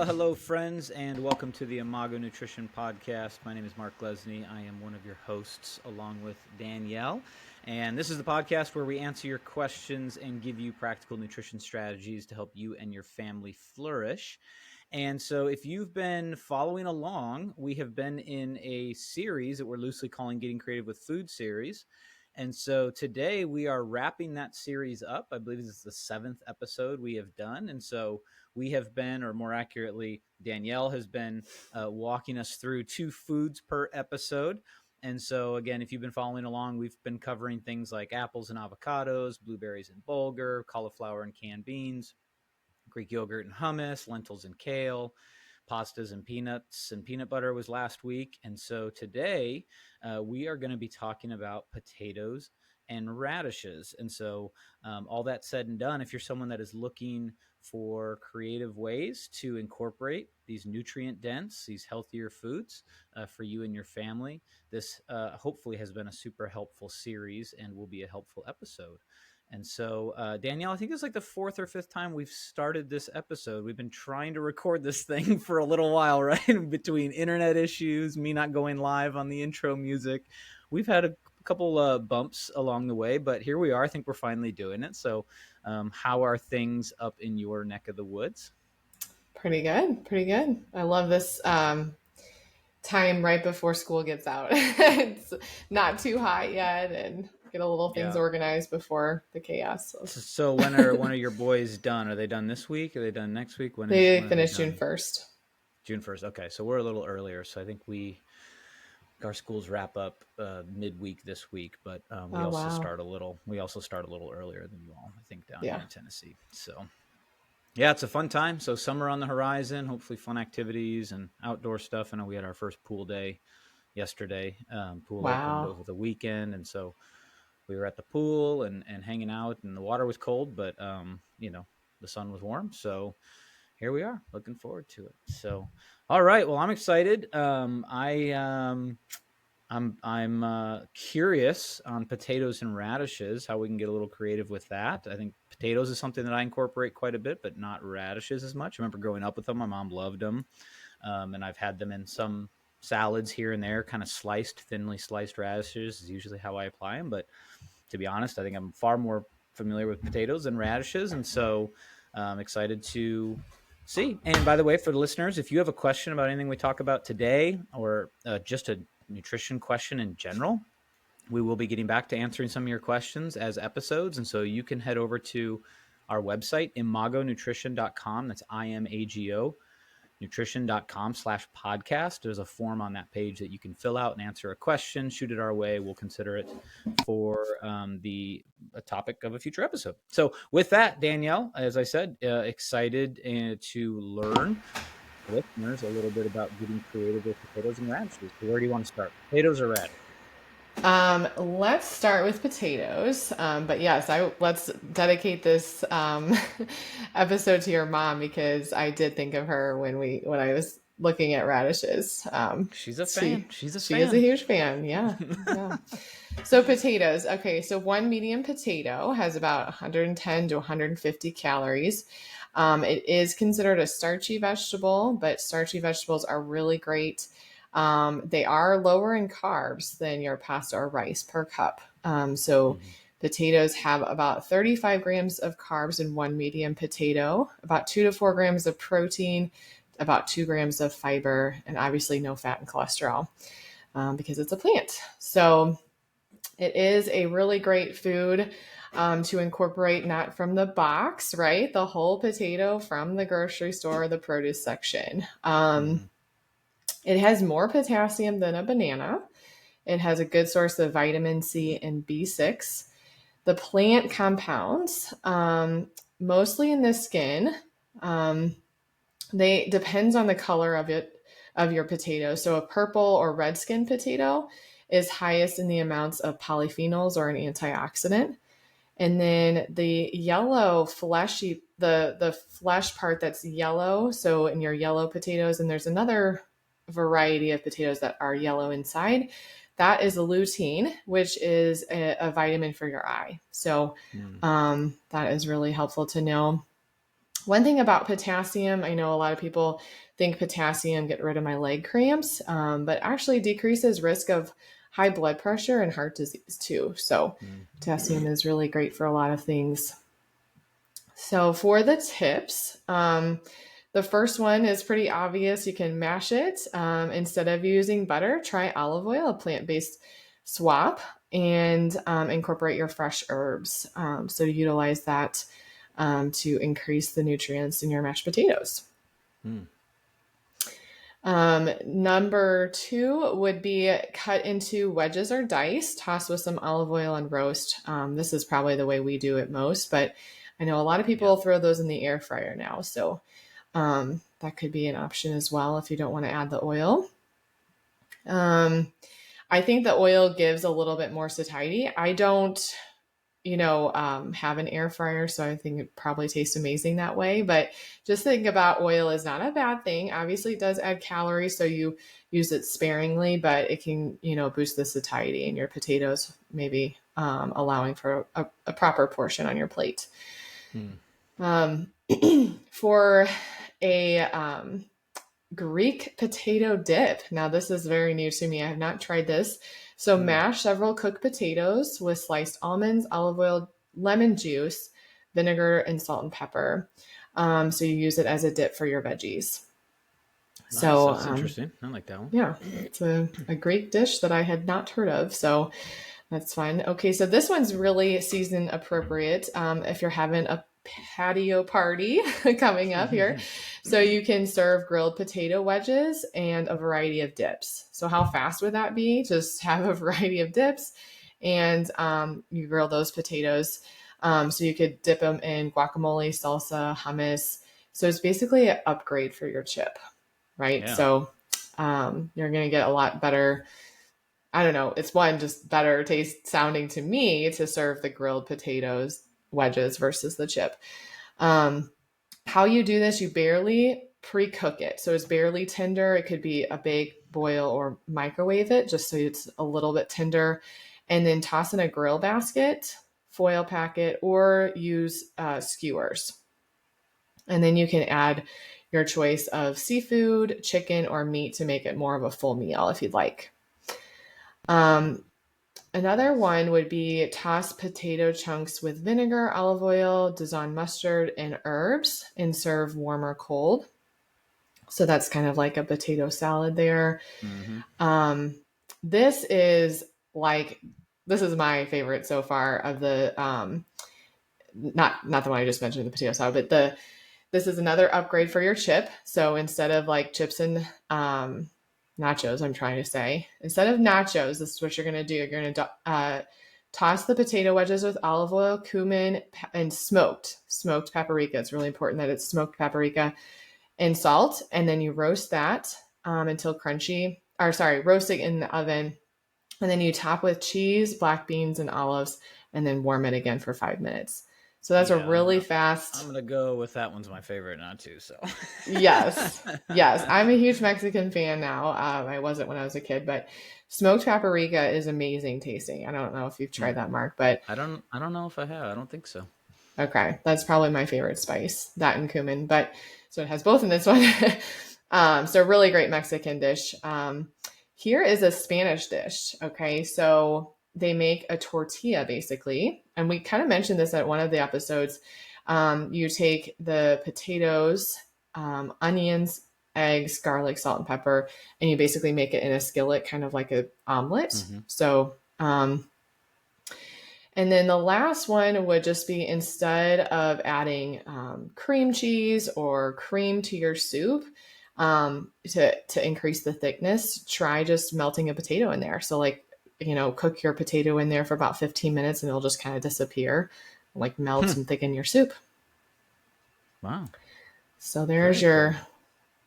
hello, friends, and welcome to the Imago Nutrition Podcast. My name is Mark Lesney. I am one of your hosts, along with Danielle. And this is the podcast where we answer your questions and give you practical nutrition strategies to help you and your family flourish. And so if you've been following along, we have been in a series that we're loosely calling Getting Creative with Food series. And so today we are wrapping that series up. I believe this is the 7th episode we have done. And so we have been, or more accurately, Danielle has been walking us through 2 foods per episode. And so, again, if you've been following along, we've been covering things like apples and avocados, blueberries and bulgur, cauliflower and canned beans, Greek yogurt and hummus, lentils and kale, pastas and peanuts and peanut butter was last week. And so today we are going to be talking about potatoes and radishes. And so all that said and done, if you're someone that is looking for creative ways to incorporate these nutrient dense, these healthier foods for you and your family, this hopefully has been a super helpful series and will be a helpful episode. And so, Danielle, I think it's like the 4th or 5th time we've started this episode. We've been trying to record this thing for a little while, right? Between internet issues, me not going live on the intro music. We've had a couple bumps along the way, but here we are. I think we're finally doing it. So how are things up in your neck of the woods? Pretty good. Pretty good. I love this time right before school gets out. It's not too hot yet and get a little things organized before the chaos. So when are your boys done? Are they done this week? Are they done next week? They finish June 1st. June 1st. Okay. So we're a little earlier. So I think our schools wrap up midweek this week, but we also start a little earlier than you all, I think, down here in Tennessee. So yeah, it's a fun time. So summer on the horizon, hopefully fun activities and outdoor stuff. I know we had our first pool day yesterday. Pool opened over the weekend. And so we were at the pool and hanging out, and the water was cold, but the sun was warm. So here we are, looking forward to it. So, all right. Well, I'm excited. I'm curious on potatoes and radishes, how we can get a little creative with that. I think potatoes is something that I incorporate quite a bit, but not radishes as much. I remember growing up with them. My mom loved them. And I've had them in some salads here and there, kind of thinly sliced radishes is usually how I apply them. But to be honest, I think I'm far more familiar with potatoes than radishes. And so I'm excited to see. And by the way, for the listeners, if you have a question about anything we talk about today, or just a nutrition question in general, we will be getting back to answering some of your questions as episodes. And so you can head over to our website, imagonutrition.com. That's IMAGO nutrition.com/podcast. There's a form on that page that you can fill out and answer a question, shoot it our way. We'll consider it for a topic of a future episode. So with that, Danielle, as I said, excited to learn listeners a little bit about getting creative with potatoes and radishes. So where do you want to start? Potatoes or radishes? Let's start with potatoes. But yes, let's dedicate this episode to your mom, because I did think of her when I was looking at radishes. She's a fan. She is a huge fan. Yeah. So potatoes. Okay. So one medium potato has about 110 to 150 calories. It is considered a starchy vegetable, but starchy vegetables are really great. They are lower in carbs than your pasta or rice per cup. Potatoes have about 35 grams of carbs in one medium potato, about 2 to 4 grams of protein, about 2 grams of fiber, and obviously no fat and cholesterol because it's a plant. So it is a really great food to incorporate, not from the box, right? The whole potato from the grocery store or the produce section. It has more potassium than a banana. It has a good source of vitamin C and B6. The plant compounds, mostly in the skin, they depends on the color of your potato. So a purple or red skin potato is highest in the amounts of polyphenols or an antioxidant. And then the yellow fleshy, the flesh part that's yellow. So in your yellow potatoes, and there's another variety of potatoes that are yellow inside, that is lutein, which is a vitamin for your eye. So that is really helpful to know. One thing about potassium, I know a lot of people think potassium get rid of my leg cramps, but actually decreases risk of high blood pressure and heart disease too. So Mm. potassium is really great for a lot of things. So for the tips, the first one is pretty obvious. You can mash it. Instead of using butter, try olive oil, a plant-based swap, and incorporate your fresh herbs. So utilize that to increase the nutrients in your mashed potatoes. Mm. Number two would be cut into wedges or dice, toss with some olive oil and roast. This is probably the way we do it most, but I know a lot of people Yeah. throw those in the air fryer now. So that could be an option as well if you don't want to add the oil. I think the oil gives a little bit more satiety. I don't, have an air fryer, so I think it probably tastes amazing that way. But just think about oil is not a bad thing. Obviously, it does add calories, so you use it sparingly, but it can, boost the satiety in your potatoes, maybe allowing for a proper portion on your plate. Mm. Um, for a Greek potato dip. Now, this is very new to me. I have not tried this. So, Mm. mash several cooked potatoes with sliced almonds, olive oil, lemon juice, vinegar, and salt and pepper. So, you use it as a dip for your veggies. Nice. So, That's interesting. I like that one. yeah, it's a Greek dish that I had not heard of. So, that's fun. Okay, so this one's really season appropriate if you're having a patio party coming up here. So you can serve grilled potato wedges and a variety of dips. So how fast would that be? Just have a variety of dips and you grill those potatoes. So you could dip them in guacamole, salsa, hummus. So it's basically an upgrade for your chip, right? Yeah. So you're going to get a lot better. I don't know. It's one just better taste sounding to me to serve the grilled potatoes wedges versus the chip. How you do this, you barely pre-cook it. So it's barely tender. It could be a big boil or microwave it just so it's a little bit tender. And then toss in a grill basket, foil pack it, or use skewers. And then you can add your choice of seafood, chicken, or meat to make it more of a full meal if you'd like. Another one would be toss potato chunks with vinegar, olive oil, Dijon mustard, and herbs and serve warm or cold. So that's kind of like a potato salad there. Mm-hmm. This is like, this is my favorite so far of the, not the one I just mentioned, the potato salad, but this is another upgrade for your chip. So instead of like chips and nachos, I'm trying to say, instead of nachos, this is what you're going to do. You're going to toss the potato wedges with olive oil, cumin, and smoked paprika. It's really important that it's smoked paprika and salt. And then you roast that until crunchy, or sorry, roast it in the oven. And then you top with cheese, black beans, and olives, and then warm it again for 5 minutes. So that's a Yeah, really I'm fast. gonna go with that one's my favorite now too. So Yes. Yes. I'm a huge Mexican fan now. I wasn't when I was a kid, but smoked paprika is amazing tasting. I don't know if you've tried Hmm. that, Mark, but I don't know if I have. I don't think so. okay. That's probably my favorite spice, that and cumin. But so it has both in this one. So really great Mexican dish. Here is a Spanish dish. Okay. So they make a tortilla basically. And we kind of mentioned this at one of the episodes. You take the potatoes, onions, eggs, garlic, salt, and pepper, and you basically make it in a skillet, kind of like an omelet. Mm-hmm. So, and then the last one would just be instead of adding cream cheese or cream to your soup to increase the thickness, try just melting a potato in there. So, like, cook your potato in there for about 15 minutes and it'll just kind of disappear, like melt and thicken your soup. Wow. So there's Very cool.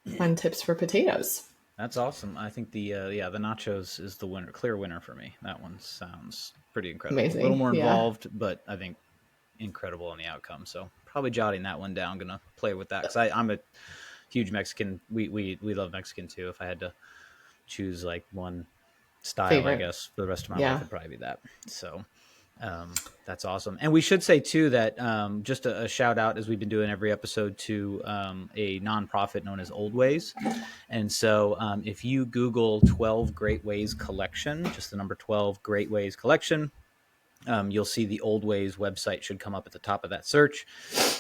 your fun tips for potatoes. That's awesome. I think the nachos is the winner, clear winner for me. That one sounds pretty incredible. A little Amazing. more Yeah. involved, but I think incredible in the outcome. So probably jotting that one down. Gonna play with that because I'm a huge Mexican. We love Mexican too. If I had to choose like one style, I Favorite. guess for the rest of my life, Yeah. it'd probably be that. So That's awesome. And we should say too that just a shout out, as we've been doing every episode, to a nonprofit known as Old Ways. And so if you Google 12 Great Ways Collection, just the number 12 Great Ways Collection, you'll see the Old Ways website should come up at the top of that search.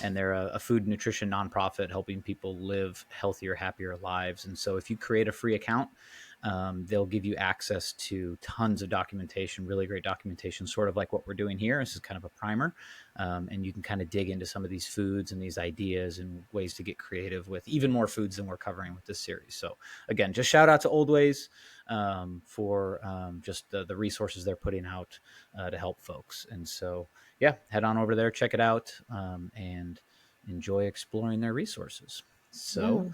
And they're a food nutrition nonprofit helping people live healthier, happier lives. And so if you create a free account, they'll give you access to tons of documentation, really great documentation, sort of like what we're doing here. This is kind of a primer. And you can kind of dig into some of these foods and these ideas and ways to get creative with even more foods than we're covering with this series. So again, just shout out to Old Ways for just the resources they're putting out to help folks. And so, yeah, head on over there, check it out, and enjoy exploring their resources. So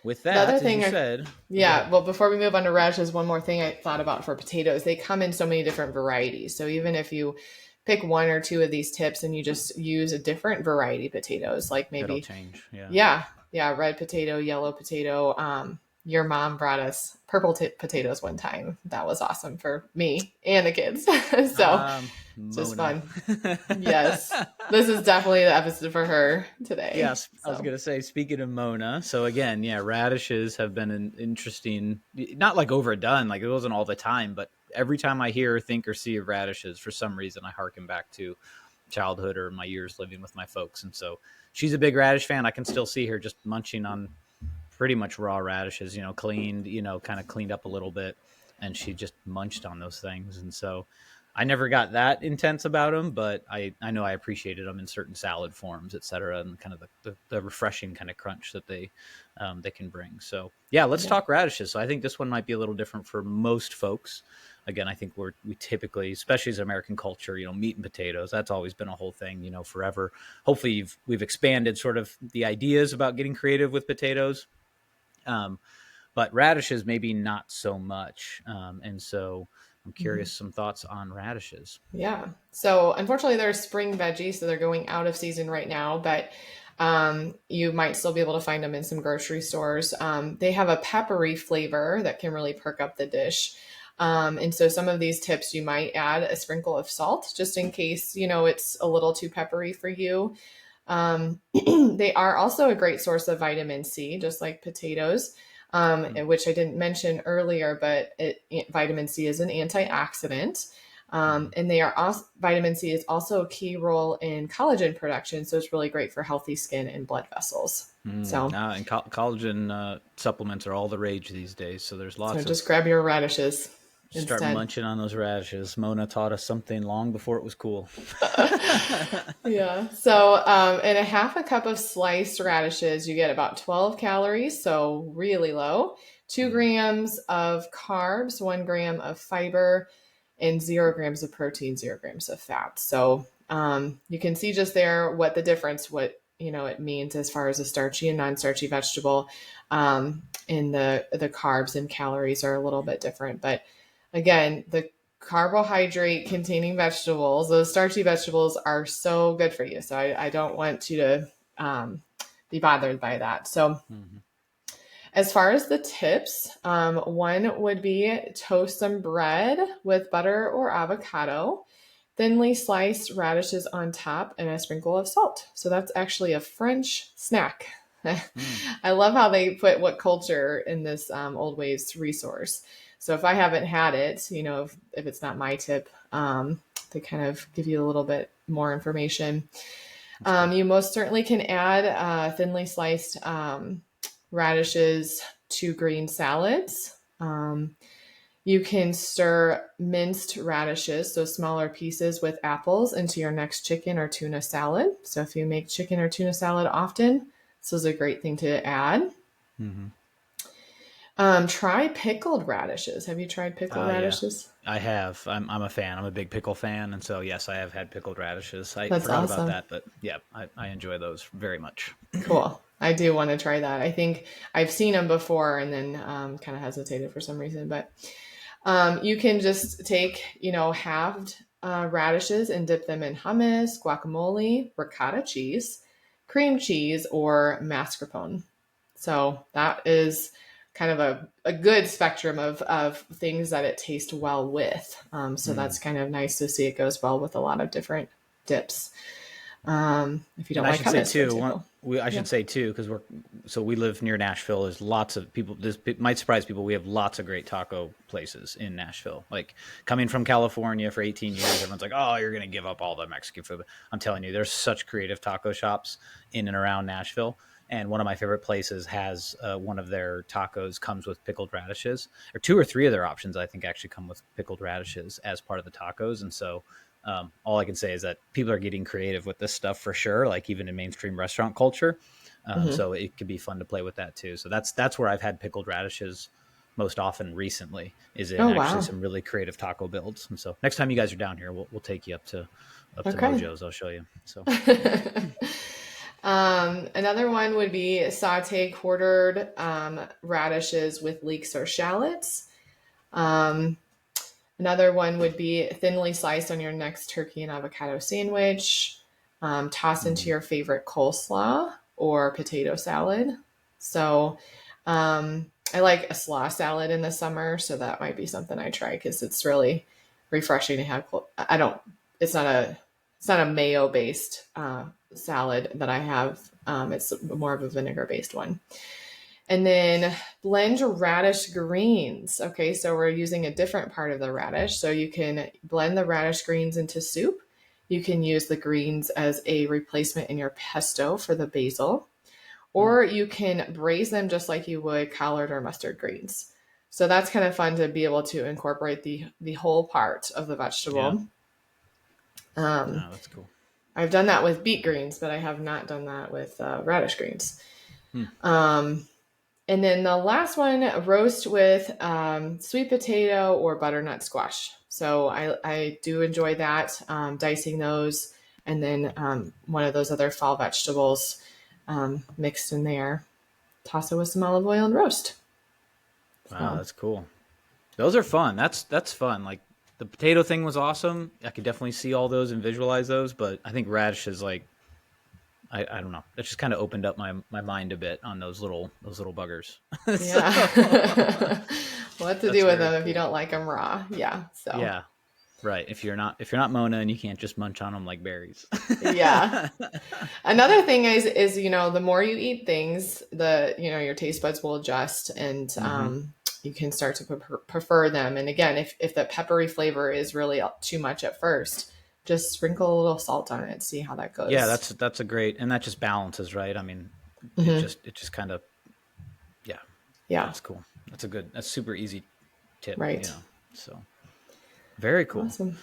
with that, The other as thing you said. well, before we move on to radishes, one more thing I thought about for potatoes. They come in so many different varieties. So even if you pick one or two of these tips and you just use a different variety of potatoes, like maybe it'll change. Yeah. red potato, yellow potato. Your mom brought us purple potatoes one time. That was awesome for me and the kids. So just fun. Yes. This is definitely the episode for her today. Yes. So. I was going to say, speaking of Mona, so again, yeah, radishes have been an interesting, not like overdone, like it wasn't all the time, but every time I hear, think, or see of radishes, for some reason, I harken back to childhood or my years living with my folks. And so she's a big radish fan. I can still see her just munching on pretty much raw radishes, cleaned, kind of cleaned up a little bit, and she just munched on those things. And so I never got that intense about them, but I know I appreciated them in certain salad forms, et cetera, and kind of the refreshing kind of crunch that they can bring. So yeah, let's talk radishes. So I think this one might be a little different for most folks. Again, I think we typically, especially as American culture, meat and potatoes, that's always been a whole thing, forever. Hopefully we've expanded sort of the ideas about getting creative with potatoes. But radishes, maybe not so much. And so I'm curious some thoughts on radishes. Yeah. So unfortunately they're spring veggies, so they're going out of season right now, but you might still be able to find them in some grocery stores. They have a peppery flavor that can really perk up the dish. And so some of these tips, you might add a sprinkle of salt just in case, it's a little too peppery for you. They are also a great source of vitamin C, just like potatoes, which I didn't mention earlier, but vitamin C is an antioxidant. And vitamin C is also a key role in collagen production. So it's really great for healthy skin and blood vessels. And collagen supplements are all the rage these days. So there's lots So just grab your radishes. Start munching on those radishes. Mona taught us something long before it was cool. Yeah. So in a half a cup of sliced radishes, you get about 12 calories. So really low. 2 grams of carbs, 1 gram of fiber, and 0 grams of protein, 0 grams of fat. So you can see just there what the difference, it means as far as a starchy and non-starchy vegetable. And the carbs and calories are a little bit different. But again, the carbohydrate containing vegetables, those starchy vegetables are so good for you. So I don't want you to be bothered by that. So as far as the tips, one would be toast some bread with butter or avocado, thinly sliced radishes on top, and a sprinkle of salt. So that's actually a French snack. I love how they put what culture in this Old Ways resource. So if I haven't had it, if it's not my tip, they kind of give you a little bit more information. You most certainly can add thinly sliced radishes to green salads. You can stir minced radishes, so smaller pieces, with apples into your next chicken or tuna salad. So if you make chicken or tuna salad often, this is a great thing to add. Try pickled radishes. Have you tried pickled radishes? Yeah, I have. I'm a fan. I'm a big pickle fan. And so, yes, I have had pickled radishes. I That's forgot awesome. about that, but yeah, I enjoy those very much. Cool. I do want to try that. I think I've seen them before and then kind of hesitated for some reason. But you can just take, halved radishes and dip them in hummus, guacamole, ricotta cheese, cream cheese, or mascarpone. So that is kind of a good spectrum of things that it tastes well with. So that's kind of nice to see. It goes well with a lot of different dips. If you don't And I like should say hummus, for too, example. I Yeah. should say too, because we live near Nashville. There's lots of people. This might surprise people. We have lots of great taco places in Nashville. Like coming from California for 18 years, everyone's like, "Oh, you're gonna give up all the Mexican food." But I'm telling you, there's such creative taco shops in and around Nashville. And one of my favorite places has one of their tacos comes with pickled radishes, or two or three of their options I think actually come with pickled radishes as part of the tacos. And so all I can say is that people are getting creative with this stuff for sure, like even in mainstream restaurant culture. Hmm. So it could be fun to play with that too. So that's where I've had pickled radishes most often recently, is in Oh, actually wow. some really creative taco builds. And so next time you guys are down here, we'll take you up to Okay. Mojo's. I'll show you. So Another one would be saute quartered radishes with leeks or shallots. Um, Another one would be thinly sliced on your next turkey and avocado sandwich. Toss into mhm. your favorite coleslaw or potato salad. So I like a slaw salad in the summer, so that might be something I try because it's really refreshing to have. I don't. It's not a. It's not a mayo based salad that I have. It's more of a vinegar based one. And then blend radish greens. Okay, so we're using a different part of the radish. So you can blend the radish greens into soup. You can use the greens as a replacement in your pesto for the basil, Mm, or you can braise them just like you would collard or mustard greens. So that's kind of fun to be able to incorporate the whole part of the yeah, vegetable. Um, no, that's cool. I've done that with beet greens, but I have not done that with radish greens. Hmm. Um, And then the last one, roast with sweet potato or butternut squash. So I do enjoy that, dicing those, and then one of those other fall vegetables mixed in there. Toss it with some olive oil and roast. Wow, So that's cool. Those are fun. That's fun. Like the potato thing was awesome. I could definitely see all those and visualize those, but I think radish is like I don't know. That just kind of opened up my mind a bit on those little buggers. So yeah, what to that's do with very them if you cool. don't like them raw? Yeah. So Yeah, right. If you're not Mona and you can't just munch on them like berries. yeah. Another thing is the more you eat things, the your taste buds will adjust, and Hmm. you can start to prefer them. And again, if the peppery flavor is really too much at first, just sprinkle a little salt on it, see how that Yeah, goes. that's a great, and that just balances, right? I mean, Hmm. it just kind of yeah, Yeah. that's cool. That's super easy tip, you Right. know. So very cool. Awesome.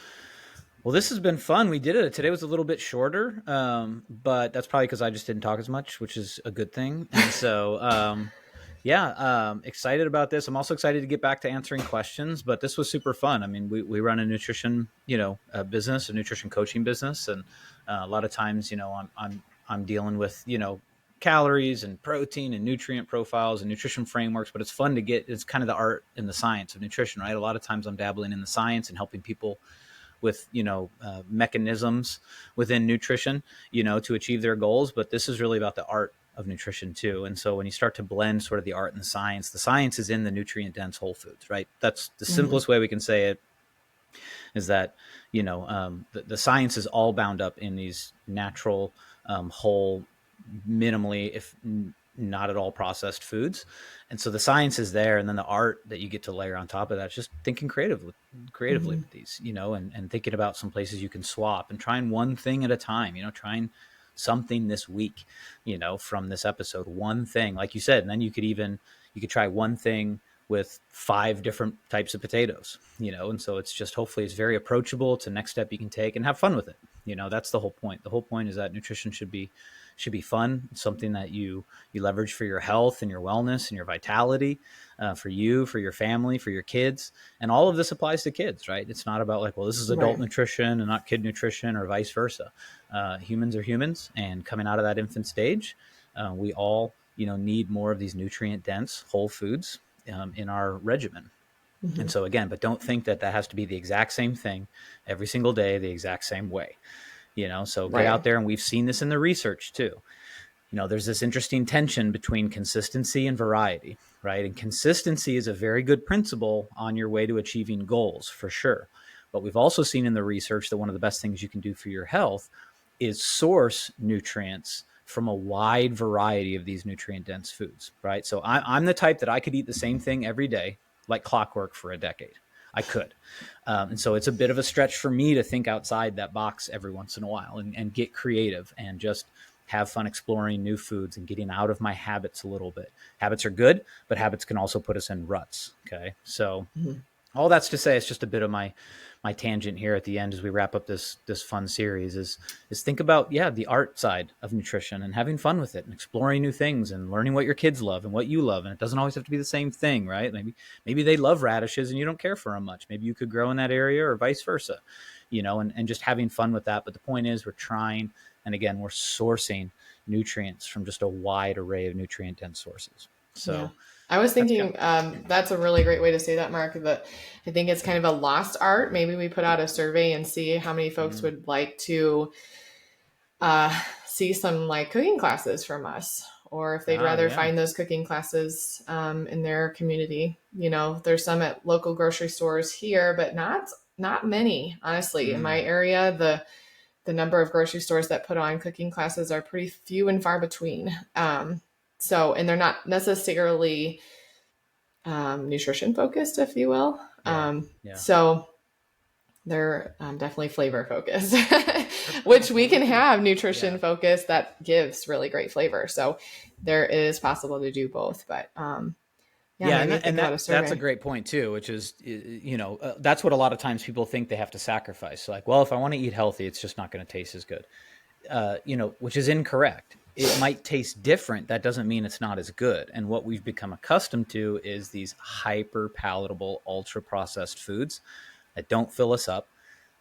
Well, this has been fun. We did it. Today was a little bit shorter, but that's probably because I just didn't talk as much, which is a good thing. And so, yeah, excited about this. I'm also excited to get back to answering questions, but this was super fun. I mean, we run a nutrition, business, a nutrition coaching business, and a lot of times, I'm dealing with, calories and protein and nutrient profiles and nutrition frameworks, but it's kind of the art and the science of nutrition, right? A lot of times I'm dabbling in the science and helping people with mechanisms within nutrition to achieve their goals, but this is really about the art of nutrition too. And so when you start to blend sort of the art and the science is in the nutrient dense whole foods, right? That's the Hmm. simplest way we can say it, is that the science is all bound up in these natural, whole, minimally, if not at all, processed foods. And so the science is there, and then the art that you get to layer on top of that, just thinking creatively Hmm. with these, and thinking about some places you can swap and trying one thing at a time, trying something this week, from this episode, one thing, like you said. And then you could try one thing with 5 different types of potatoes, and so it's just, hopefully it's very approachable. It's a next step you can take and have fun with it. That's the whole point. The whole point is that nutrition should be fun. It's something that you leverage for your health and your wellness and your vitality, for you, for your family, for your kids. And all of this applies to kids, right? It's not about like, well, this is adult Right. nutrition and not kid nutrition, or vice versa. Humans are humans, and coming out of that infant stage, we all need more of these nutrient dense whole foods in our regimen. Hmm. And so again, but don't think that has to be the exact same thing every single day, the exact same way. So get out Right. there, and we've seen this in the research too. There's this interesting tension between consistency and variety. right? And consistency is a very good principle on your way to achieving goals, for sure. But we've also seen in the research that one of the best things you can do for your health is source nutrients from a wide variety of these nutrient dense foods, right? So I'm the type that I could eat the same thing every day, like clockwork, for a decade. I could. And so it's a bit of a stretch for me to think outside that box every once in a while and get creative and just have fun exploring new foods and getting out of my habits a little bit. Habits are good, but habits can also put us in ruts. Okay. So all that's to say, it's just a bit of my tangent here at the end as we wrap up this fun series is think about the art side of nutrition and having fun with it and exploring new things and learning what your kids love and what you love. And it doesn't always have to be the same thing, right? Maybe they love radishes and you don't care for them much. Maybe you could grow in that area or vice versa, and just having fun with that. But the point is, we're trying, and again, we're sourcing nutrients from just a wide array of nutrient dense sources. So I was thinking that's a really great way to say that, Mark. That I think it's kind of a lost art. Maybe we put out a survey and see how many folks would like to see some like cooking classes from us, or if they'd rather find those cooking classes in their community. There's some at local grocery stores here, but not many, honestly. In my area, the number of grocery stores that put on cooking classes are pretty few and far between. And they're not necessarily nutrition focused, if you will. So they're definitely flavor focused, which we can have nutrition focused that gives really great flavor. So there is possible to do both, but that's a great point too, which is, that's what a lot of times people think they have to sacrifice. So like, well, if I want to eat healthy, it's just not going to taste as good, which is incorrect. It might taste different. That doesn't mean it's not as good. And what we've become accustomed to is these hyper palatable, ultra processed foods that don't fill us up.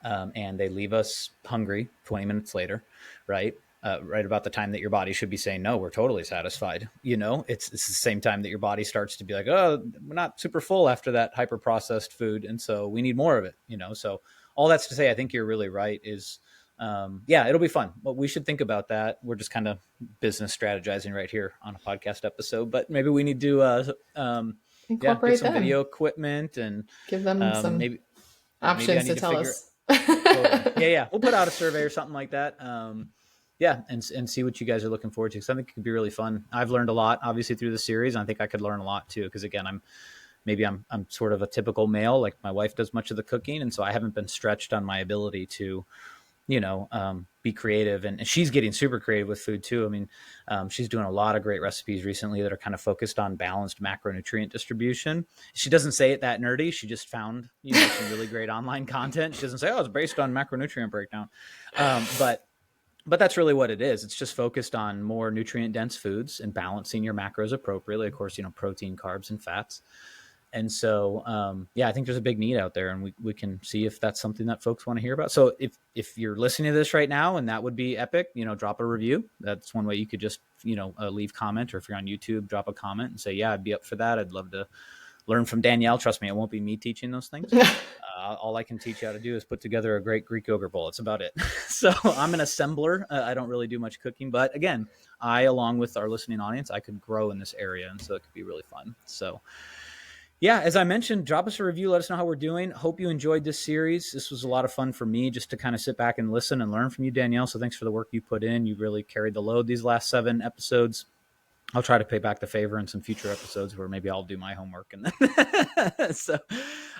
And they leave us hungry 20 minutes later, right? Right about the time that your body should be saying, no, we're totally satisfied. It's the same time that your body starts to be like, oh, we're not super full after that hyper processed food. And so we need more of it, So all that's to say, I think you're really right is, it'll be fun. But we should think about that. We're just kind of business strategizing right here on a podcast episode, but maybe we need to, incorporate get some video equipment and give them some maybe options to tell us. Totally. We'll put out a survey or something like that. And see what you guys are looking forward to. Because I think it could be really fun. I've learned a lot, obviously, through the series. I think I could learn a lot too. Because again, I'm sort of a typical male. Like my wife does much of the cooking, and so I haven't been stretched on my ability to, be creative. And she's getting super creative with food too. I mean, she's doing a lot of great recipes recently that are kind of focused on balanced macronutrient distribution. She doesn't say it that nerdy. She just found, some really great online content. She doesn't say, oh, it's based on macronutrient breakdown. But that's really what it is. It's just focused on more nutrient dense foods and balancing your macros appropriately. Of course, protein, carbs, and fats. And so, I think there's a big need out there, and we can see if that's something that folks want to hear about. So if you're listening to this right now and that would be epic, drop a review. That's one way you could just, leave comment, or if you're on YouTube, drop a comment and say, yeah, I'd be up for that. I'd love to learn from Danielle. Trust me, it won't be me teaching those things. All I can teach you how to do is put together a great Greek yogurt bowl. That's about it. So I'm an assembler. I don't really do much cooking, but again, along with our listening audience, I could grow in this area. And so it could be really fun. So as I mentioned, drop us a review. Let us know how we're doing. Hope you enjoyed this series. This was a lot of fun for me just to kind of sit back and listen and learn from you, Danielle. So thanks for the work you put in. You really carried the load these last 7 episodes. I'll try to pay back the favor in some future episodes where maybe I'll do my homework. And then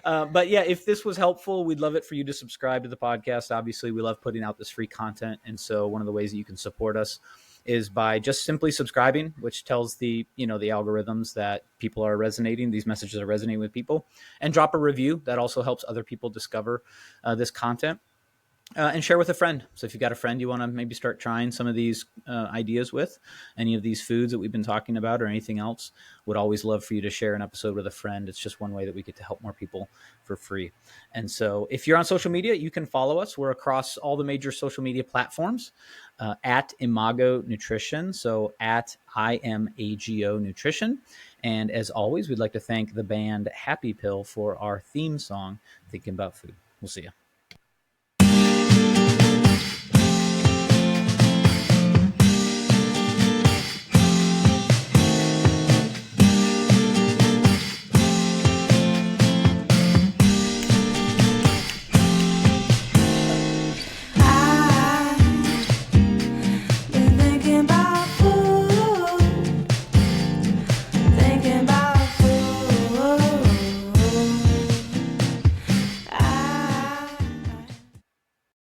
but if this was helpful, we'd love it for you to subscribe to the podcast. Obviously, we love putting out this free content. And so one of the ways that you can support us is by just simply subscribing, which tells the algorithms that people are resonating. These messages are resonating with people, and drop a review. That also helps other people discover this content. And share with a friend. So if you've got a friend you want to maybe start trying some of these ideas with, any of these foods that we've been talking about or anything else, would always love for you to share an episode with a friend. It's just one way that we get to help more people for free. And so if you're on social media, you can follow us. We're across all the major social media platforms at Imago Nutrition. So at IMAGO Nutrition. And as always, we'd like to thank the band Happy Pill for our theme song, Thinkin Bout Food. We'll see you.